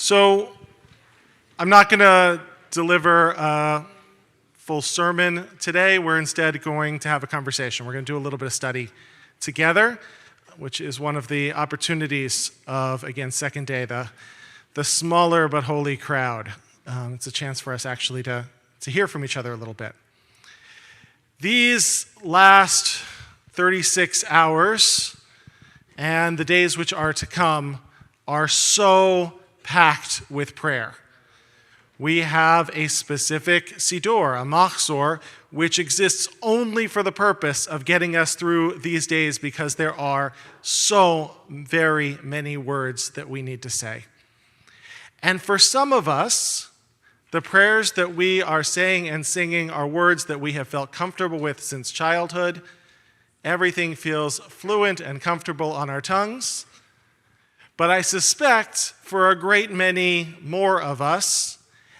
So I'm not going to deliver a full sermon today. We're instead going to have a conversation. We're going to do a little bit of study together, which is one of the opportunities of, again, second day, the smaller but holy crowd. It's a chance for us actually to hear from each other a little bit. These last 36 hours and the days which are to come are so packed with prayer. We have a specific siddur, a machzor, which exists only for the purpose of getting us through these days because there are so very many words that we need to say. And for some of us, the prayers that we are saying and singing are words that we have felt comfortable with since childhood. Everything feels fluent and comfortable on our tongues. But I suspect for a great many more of us,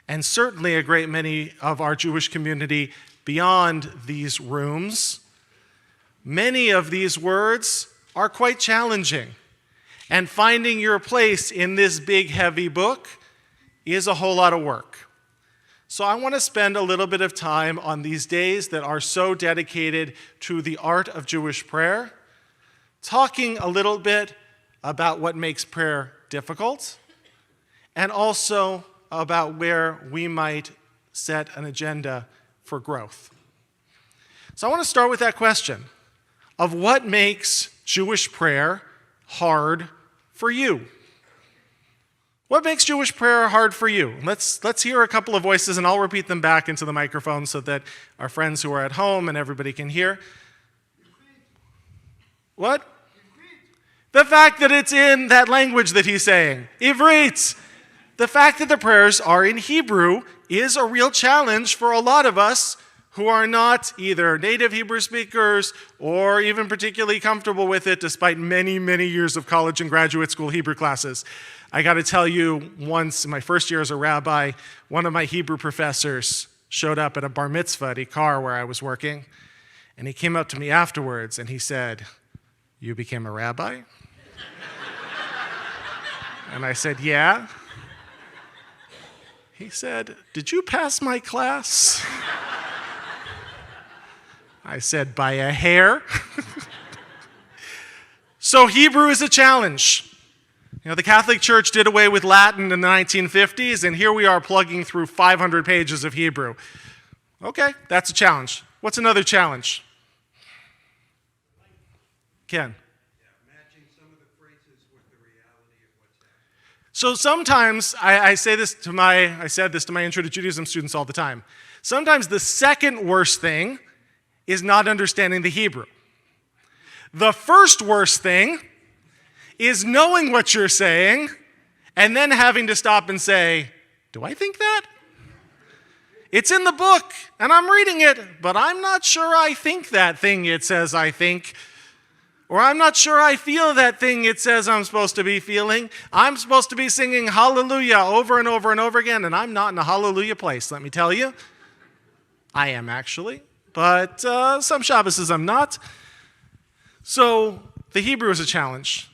and certainly a great many of our Jewish community beyond these rooms, many of these words are quite challenging. And finding your place in this big, heavy book is a whole lot of work. So I want to spend a little bit of time on these days that are so dedicated to the art of Jewish prayer, talking a little bit about what makes prayer difficult, and also about where we might set an agenda for growth. So I want to start with that question of what makes Jewish prayer hard for you. What makes Jewish prayer hard for you? Let's hear a couple of voices, and I'll repeat them back into the microphone so that our friends who are at home and everybody can hear. What? The fact that it's in that language that he's saying, Ivrit. The fact that the prayers are in Hebrew is a real challenge for a lot of us who are not either native Hebrew speakers or even particularly comfortable with it despite many, many years of college and graduate school Hebrew classes. I got to tell you, once in my first year as a rabbi, one of my Hebrew professors showed up at a bar mitzvah at Ikar where I was working, and he came up to me afterwards and he said, "You became a rabbi?" And I said, "Yeah." He said, "Did you pass my class?" I said, "By a hair." So Hebrew is a challenge. You know, the Catholic Church did away with Latin in the 1950s, and here we are plugging through 500 pages of Hebrew. Okay, that's a challenge. What's another challenge? Ken? Matching some of the phrases with the reality of what's happening. So sometimes, I said this to my Intro to Judaism students all the time. Sometimes the second worst thing is not understanding the Hebrew. The first worst thing is knowing what you're saying and then having to stop and say, "Do I think that? It's in the book and I'm reading it, but I'm not sure I think that thing it says I think. Or I'm not sure I feel that thing it says I'm supposed to be feeling. I'm supposed to be singing hallelujah over and over and over again, and I'm not in a hallelujah place, let me tell you. I am actually, but some Shabbases I'm not. So the Hebrew is a challenge.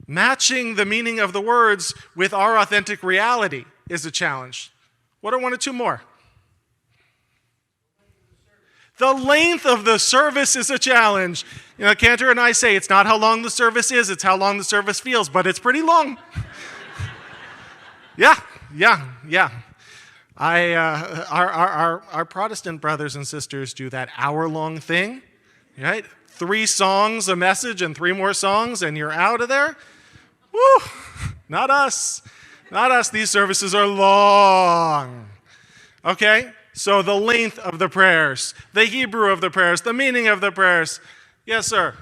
Matching the meaning of the words with our authentic reality is a challenge. What are one or two more? The length of the service is a challenge. You know, Cantor and I say it's not how long the service is, it's how long the service feels, but it's pretty long. Yeah. Our Protestant brothers and sisters do that hour-long thing, right? 3 songs, a message, and 3 more songs, and you're out of there. Woo! Not us. Not us. These services are long. Okay? So the length of the prayers, the Hebrew of the prayers, the meaning of the prayers. Yes, sir?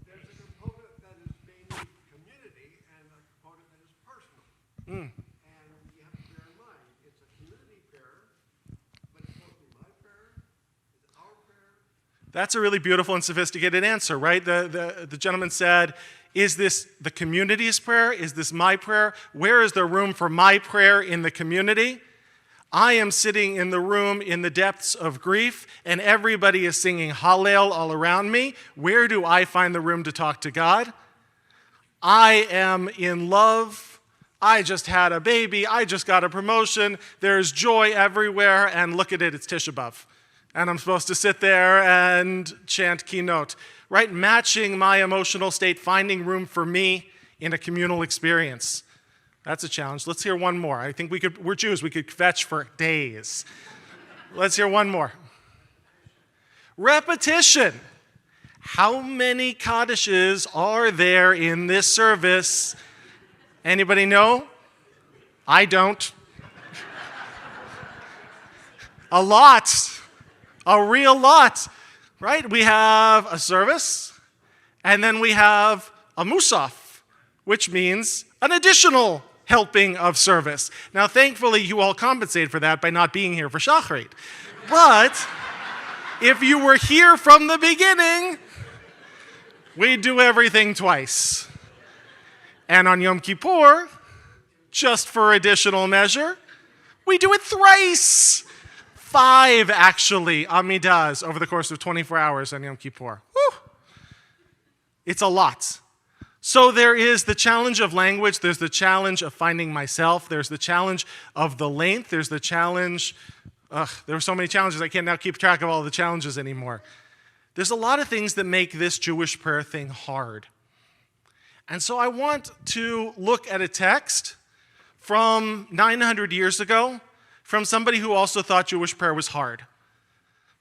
There's a component that is being community and a component that is personal. And you have to bear in mind, it's a community prayer, but it's supposed to be my prayer, it's our prayer. That's a really beautiful and sophisticated answer, right? The gentleman said, is this the community's prayer? Is this my prayer? Where is there room for my prayer in the community? I am sitting in the room in the depths of grief, and everybody is singing Hallel all around me. Where do I find the room to talk to God? I am in love I just had a baby, I just got a promotion, there's joy everywhere, and look at it, it's Tisha B'Av. And I'm supposed to sit there and chant keynote, right? Matching my emotional state, finding room for me in a communal experience. That's a challenge. Let's hear one more. I think we're Jews, we could fetch for days. Let's hear one more. Repetition. How many Kaddishes are there in this service? Anybody know? I don't. A lot. A real lot. Right? We have a service, and then we have a musaf, which means an additional helping of service. Now, thankfully, you all compensate for that by not being here for Shacharit. But if you were here from the beginning, we do everything twice. And on Yom Kippur, just for additional measure, we do it thrice. 5, actually, Amidas, over the course of 24 hours on Yom Kippur. Whew. It's a lot. So there is the challenge of language, there's the challenge of finding myself, there's the challenge of the length, there's the challenge, there are so many challenges, I can't now keep track of all the challenges anymore. There's a lot of things that make this Jewish prayer thing hard. And so I want to look at a text from 900 years ago from somebody who also thought Jewish prayer was hard.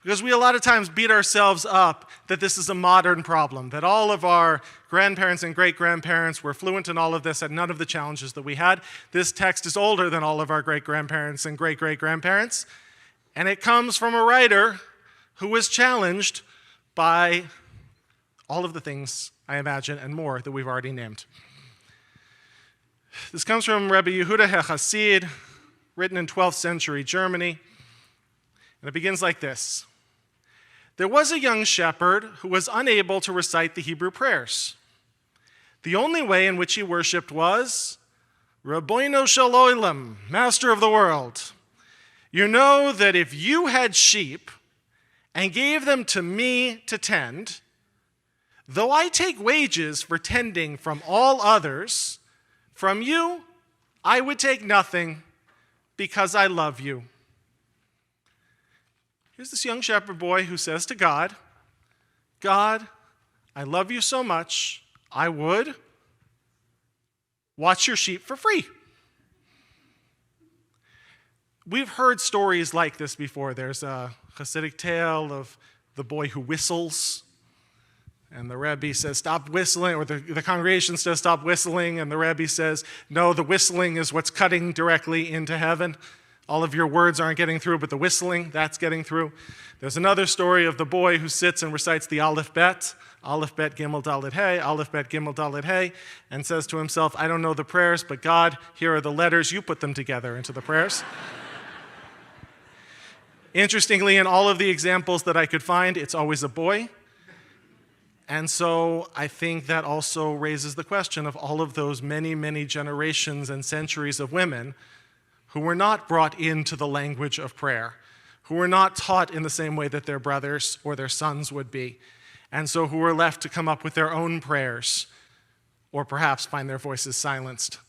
Because we a lot of times beat ourselves up that this is a modern problem, that all of our grandparents and great-grandparents were fluent in all of this and none of the challenges that we had. This text is older than all of our great-grandparents and great-great-grandparents, and it comes from a writer who was challenged by all of the things, I imagine, and more that we've already named. This comes from Rabbi Yehuda HaChassid, written in 12th century Germany, and it begins like this. There was a young shepherd who was unable to recite the Hebrew prayers. The only way in which he worshipped was, Rabbeinu Shel Olam, Master of the world. You know that if you had sheep and gave them to me to tend, though I take wages for tending from all others, from you I would take nothing because I love you. Here's this young shepherd boy who says to God, God, I love you so much, I would watch your sheep for free. We've heard stories like this before. There's a Hasidic tale of the boy who whistles, and the Rabbi says, stop whistling, or the congregation says, stop whistling, and the Rabbi says, no, the whistling is what's cutting directly into heaven. All of your words aren't getting through, but the whistling, that's getting through. There's another story of the boy who sits and recites the Aleph Bet Gimel Dalet Hey, Aleph Bet Gimel Dalet Hey, and says to himself, I don't know the prayers, but God, here are the letters, you put them together into the prayers. Interestingly, in all of the examples that I could find, it's always a boy. And so I think that also raises the question of all of those many, many generations and centuries of women who were not brought into the language of prayer, who were not taught in the same way that their brothers or their sons would be, and so who were left to come up with their own prayers, or perhaps find their voices silenced.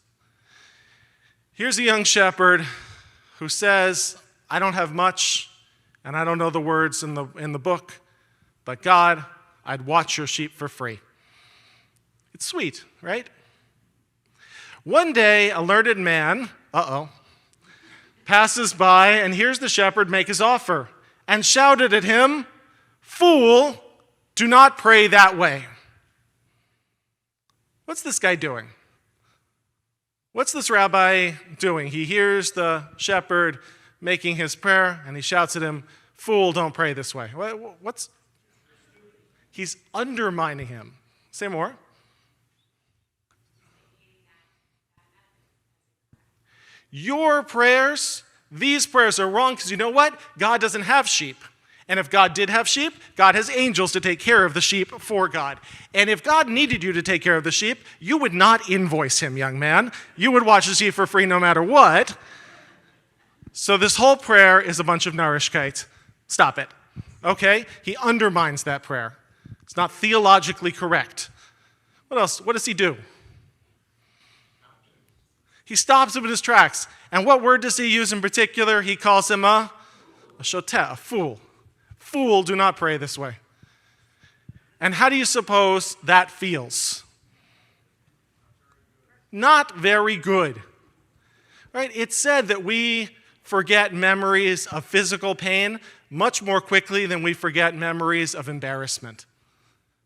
Here's a young shepherd who says, I don't have much, and I don't know the words in the book, but God, I'd watch your sheep for free. It's sweet, right? One day, a learned man, passes by and hears the shepherd make his offer and shouted at him, Fool, do not pray that way. What's this guy doing? What's this rabbi doing? He hears the shepherd making his prayer and he shouts at him, Fool, don't pray this way. He's undermining him. Say more. Your prayers, these prayers are wrong because you know what? God doesn't have sheep. And if God did have sheep, God has angels to take care of the sheep for God. And if God needed you to take care of the sheep, you would not invoice him, young man. You would watch the sheep for free no matter what. So this whole prayer is a bunch of narishkeit. Stop it. Okay? He undermines that prayer. It's not theologically correct. What else? What does he do? He stops him in his tracks. And what word does he use in particular? He calls him a shoteh, a fool. Fool, do not pray this way. And how do you suppose that feels? Not very good. Right? It's said that we forget memories of physical pain much more quickly than we forget memories of embarrassment,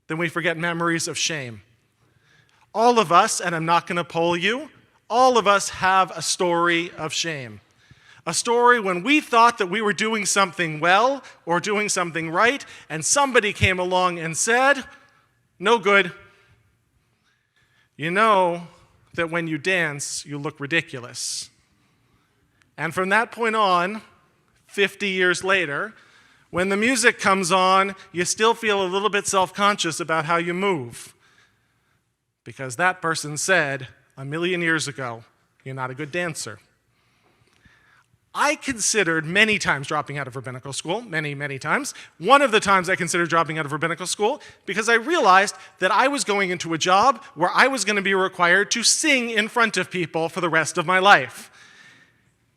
than we forget memories of shame. All of us, and I'm not going to poll you, all of us have a story of shame. A story when we thought that we were doing something well or doing something right, and somebody came along and said, no good. You know that when you dance, you look ridiculous. And from that point on, 50 years later, when the music comes on, you still feel a little bit self-conscious about how you move. Because that person said, 1,000,000 years ago, you're not a good dancer. I considered many times dropping out of rabbinical school, many, many times. One of the times I considered dropping out of rabbinical school because I realized that I was going into a job where I was going to be required to sing in front of people for the rest of my life.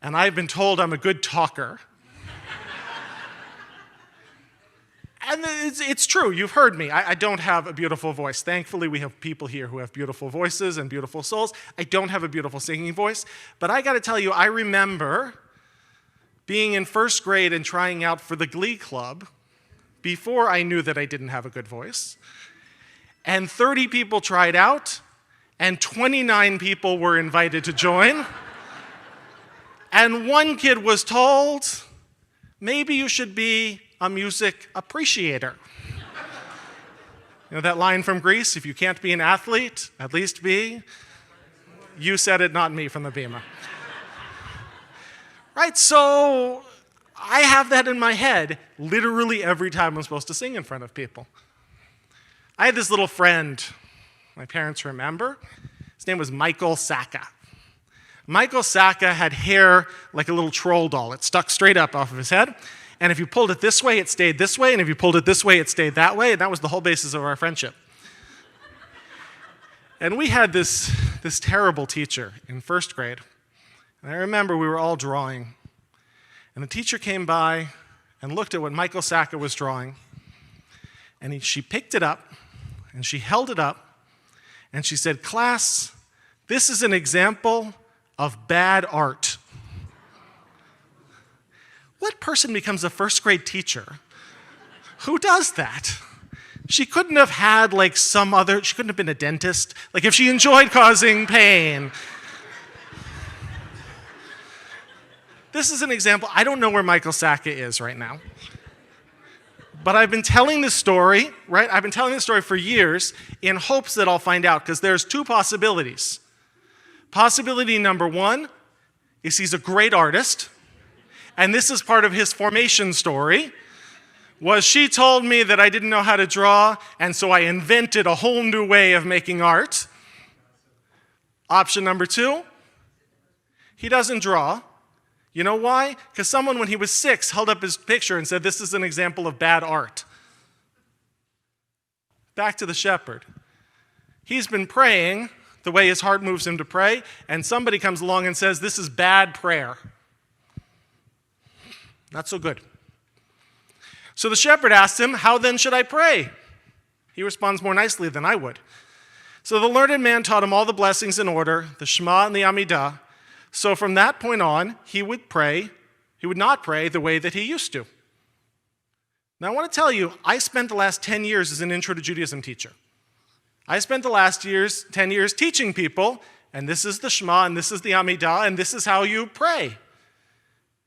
And I've been told I'm a good talker. And it's true, you've heard me. I don't have a beautiful voice. Thankfully, we have people here who have beautiful voices and beautiful souls. I don't have a beautiful singing voice. But I got to tell you, I remember being in first grade and trying out for the Glee Club before I knew that I didn't have a good voice. And 30 people tried out, and 29 people were invited to join. And one kid was told, maybe you should be a music appreciator. You know that line from Greece, if you can't be an athlete, at least be? You said it, not me, from the Bima. Right, so I have that in my head literally every time I'm supposed to sing in front of people. I had this little friend, my parents remember. His name was Michael Sacca. Michael Sacca had hair like a little troll doll. It stuck straight up off of his head. And if you pulled it this way, it stayed this way. And if you pulled it this way, it stayed that way. And that was the whole basis of our friendship. And we had this terrible teacher in first grade. And I remember we were all drawing. And the teacher came by and looked at what Michael Sacca was drawing. And she picked it up, and she held it up, and she said, "Class, this is an example of bad art." What person becomes a first grade teacher? Who does that? She couldn't have had she couldn't have been a dentist. Like if she enjoyed causing pain. This is an example. I don't know where Michael Sacca is right now. But I've been telling this story, right? I've been telling this story for years in hopes that I'll find out, because there's two possibilities. Possibility number one is he's a great artist, and this is part of his formation story, was she told me that I didn't know how to draw, and so I invented a whole new way of making art. Option number two, he doesn't draw. You know why? Because someone, when he was 6, held up his picture and said, "This is an example of bad art." Back to the shepherd. He's been praying the way his heart moves him to pray, and somebody comes along and says, "This is bad prayer." Not so good. So the shepherd asks him, "How then should I pray?" He responds more nicely than I would. So the learned man taught him all the blessings in order, the Shema and the Amidah. So from that point on, he would not pray the way that he used to. Now I want to tell you, I spent the last 10 years as an Intro to Judaism teacher. I spent the last 10 years teaching people, and this is the Shema, and this is the Amidah, and this is how you pray.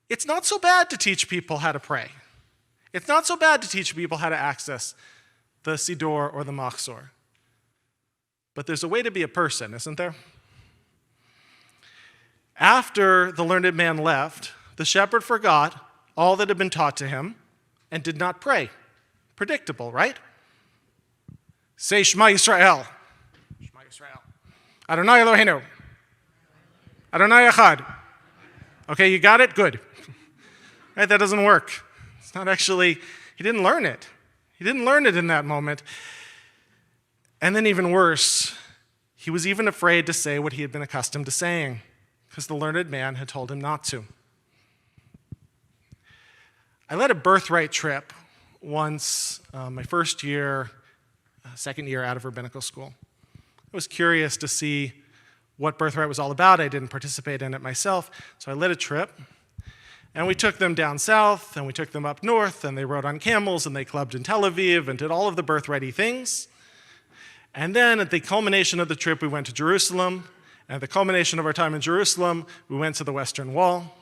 It's not so bad to teach people how to pray. It's not so bad to teach people how to access the Siddur or the Machzor. But there's a way to be a person, isn't there? After the learned man left, the shepherd forgot all that had been taught to him and did not pray. Predictable, right? Say Shema Yisrael. Shema Yisrael. Adonai Eloheinu. Adonai Echad. Okay, you got it? Good. Right, that doesn't work. It's not actually, he didn't learn it. He didn't learn it in that moment. And then even worse, he was even afraid to say what he had been accustomed to saying. because the learned man had told him not to. I led a Birthright Trip once, my first year, second year out of rabbinical school. I was curious to see what Birthright was all about. I didn't participate in it myself, so I led a trip. And we took them down south, and we took them up north, and they rode on camels, and they clubbed in Tel Aviv, and did all of the birthrighty things. And then at the culmination of the trip, we went to Jerusalem. And at the culmination of our time in Jerusalem, we went to the Western Wall.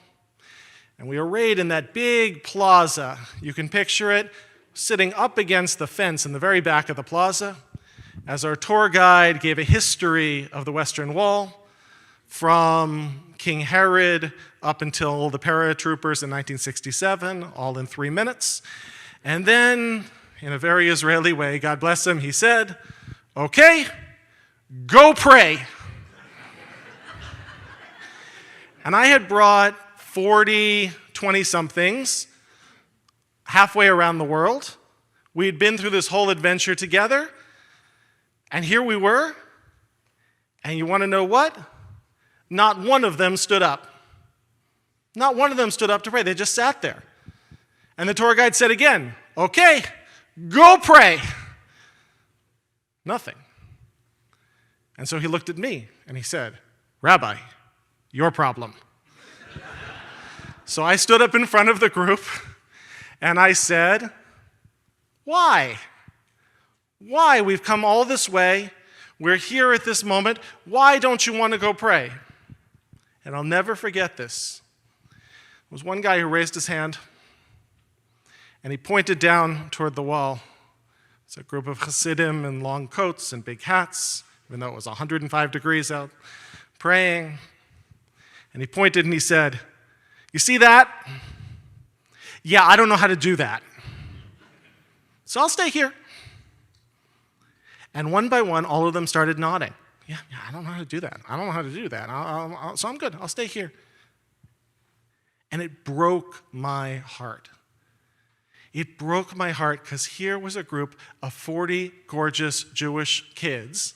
And we arrayed in that big plaza. You can picture it sitting up against the fence in the very back of the plaza, as our tour guide gave a history of the Western Wall from King Herod up until the paratroopers in 1967, all in 3 minutes. And then, in a very Israeli way, God bless him, he said, "Okay, go pray." And I had brought 40, 20-somethings halfway around the world. We had been through this whole adventure together, and here we were, and you want to know what? Not one of them stood up. Not one of them stood up to pray. They just sat there. And the tour guide said again, "Okay, go pray." Nothing. And so he looked at me, and he said, "Rabbi, your problem." So I stood up in front of the group, and I said, "Why? Why? We've come all this way. We're here at this moment. Why don't you want to go pray?" And I'll never forget this. There was one guy who raised his hand, and he pointed down toward the wall. It's a group of Hasidim in long coats and big hats, even though it was 105 degrees out, praying. And he pointed and he said, "You see that? Yeah, I don't know how to do that. So I'll stay here." And one by one, all of them started nodding. Yeah, I don't know how to do that. I don't know how to do that. So I'm good. I'll stay here. And it broke my heart. It broke my heart because here was a group of 40 gorgeous Jewish kids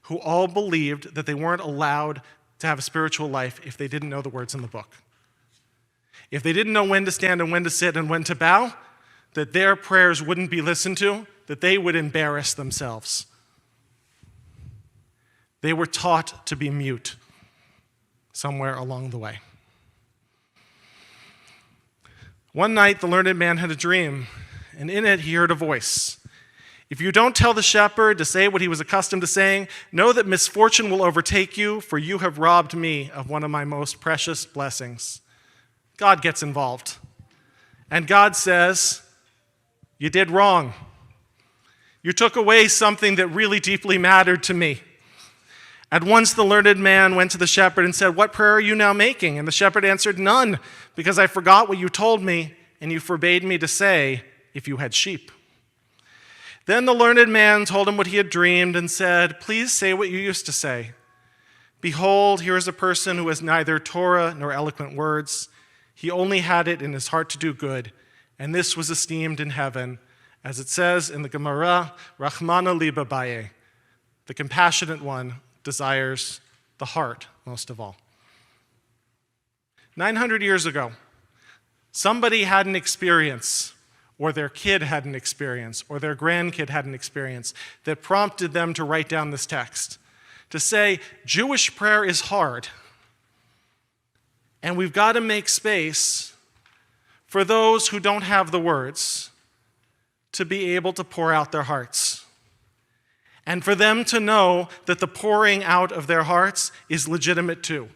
who all believed that they weren't allowed to have a spiritual life if they didn't know the words in the book. If they didn't know when to stand and when to sit and when to bow, that their prayers wouldn't be listened to, that they would embarrass themselves. They were taught to be mute somewhere along the way. One night, the learned man had a dream, and in it he heard a voice. "If you don't tell the shepherd to say what he was accustomed to saying, know that misfortune will overtake you, for you have robbed me of one of my most precious blessings." God gets involved. And God says, "You did wrong. You took away something that really deeply mattered to me." At once the learned man went to the shepherd and said, "What prayer are you now making?" And the shepherd answered, "None, because I forgot what you told me, and you forbade me to say if you had sheep." Then the learned man told him what he had dreamed and said, "Please say what you used to say. Behold, here is a person who has neither Torah nor eloquent words. He only had it in his heart to do good, and this was esteemed in heaven, as it says in the Gemara, Rachmana liba baye, the compassionate one desires the heart most of all." 900 years ago, somebody had an experience, or their kid had an experience, or their grandkid had an experience that prompted them to write down this text, to say, Jewish prayer is hard, and we've got to make space for those who don't have the words to be able to pour out their hearts, and for them to know that the pouring out of their hearts is legitimate too,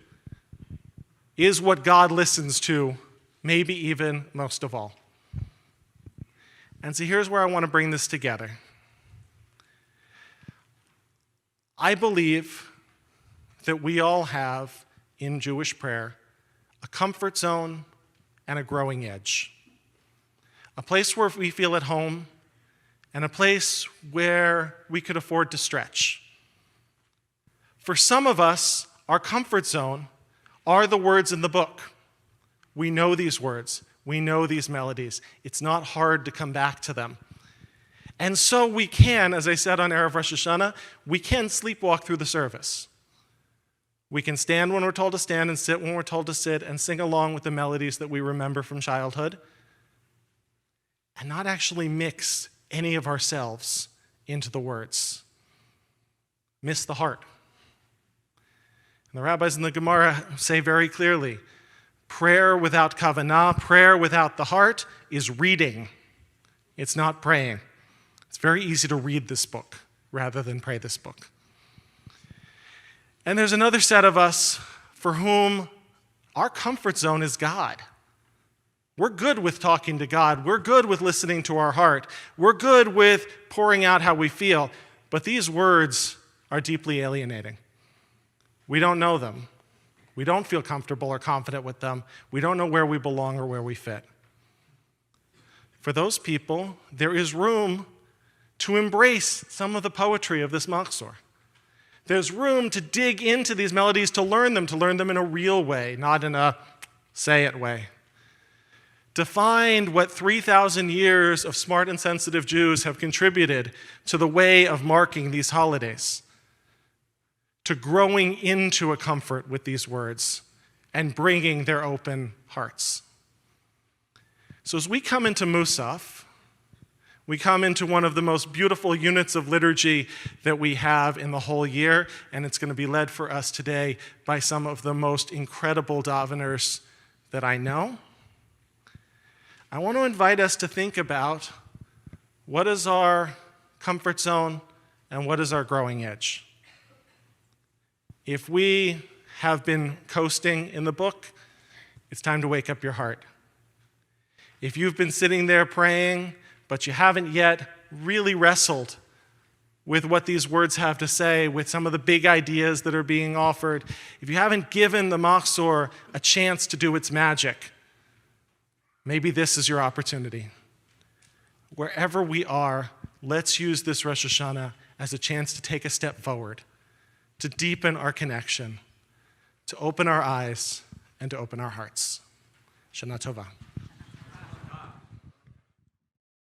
is what God listens to, maybe even most of all. And so here's where I want to bring this together. I believe that we all have, in Jewish prayer, a comfort zone and a growing edge. A place where we feel at home, and a place where we could afford to stretch. For some of us, our comfort zone are the words in the book. We know these words. We know these melodies. It's not hard to come back to them. And so we can, as I said on Erev Rosh Hashanah, we can sleepwalk through the service. We can stand when we're told to stand and sit when we're told to sit and sing along with the melodies that we remember from childhood and not actually mix any of ourselves into the words. Miss the heart. And the rabbis in the Gemara say very clearly, prayer without kavanah, prayer without the heart, is reading. It's not praying. It's very easy to read this book rather than pray this book. And there's another set of us for whom our comfort zone is God. We're good with talking to God. We're good with listening to our heart. We're good with pouring out how we feel. But these words are deeply alienating. We don't know them. We don't feel comfortable or confident with them. We don't know where we belong or where we fit. For those people, there is room to embrace some of the poetry of this machzor. There's room to dig into these melodies, to learn them in a real way, not in a say-it way. To find what 3,000 years of smart and sensitive Jews have contributed to the way of marking these holidays, to growing into a comfort with these words and bringing their open hearts. So as we come into Musaf, we come into one of the most beautiful units of liturgy that we have in the whole year, and it's going to be led for us today by some of the most incredible daveners that I know. I want to invite us to think about what is our comfort zone and what is our growing edge. If we have been coasting in the book, it's time to wake up your heart. If you've been sitting there praying, but you haven't yet really wrestled with what these words have to say, with some of the big ideas that are being offered, if you haven't given the machzor a chance to do its magic, maybe this is your opportunity. Wherever we are, let's use this Rosh Hashanah as a chance to take a step forward, to deepen our connection, to open our eyes, and to open our hearts. Shana Tova.